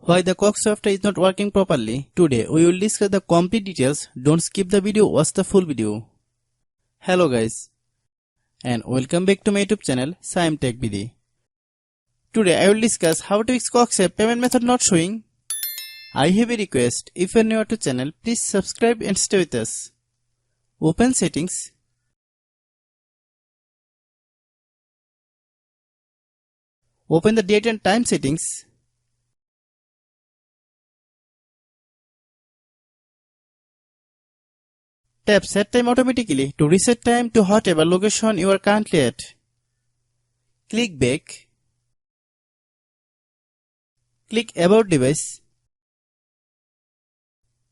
Why the Cox software is not working properly. Today we will discuss the complete details. Don't skip the video, watch the full video. Hello guys and welcome back to my YouTube channel Shaem Tech BD. Today I will discuss how to fix Cox app payment method not showing. I have a request. If you are new to channel, please subscribe and stay with us. Open settings. Open the date and time settings. Tap set time automatically to reset time to whatever location you are currently at. Click back. Click about device.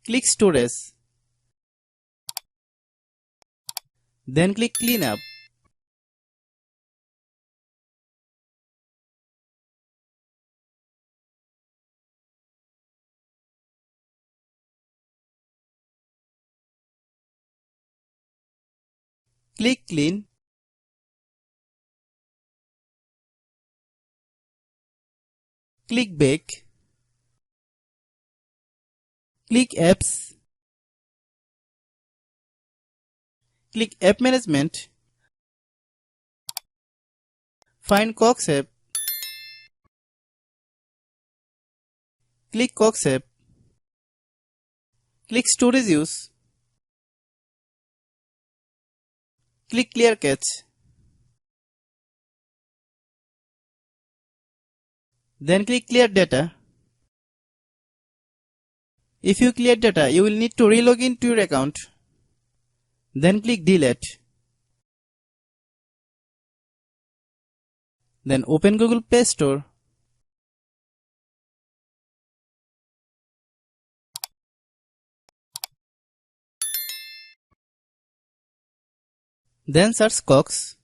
Click storage. Then click clean up. Click clean. Click back. Click apps. Click app management. Find Cox app. Click Cox app. Click storage use. Click clear cache. Then click clear data. If you clear data, you will need to re-log into your account. Then click delete. Then open Google Play Store. Then search Cox.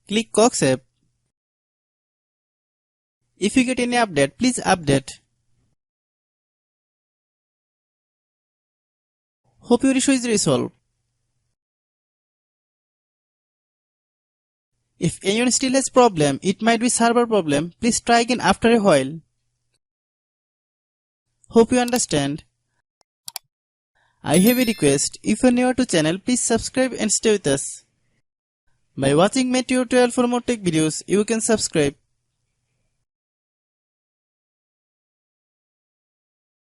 Click Cox app. If you get any update, please update. Hope your issue is resolved. If anyone still has problem, it might be server problem. Please try again after a while. Hope you understand. I have a request. If you are new to channel, please subscribe and stay with us. By watching my tutorial for more tech videos, you can subscribe.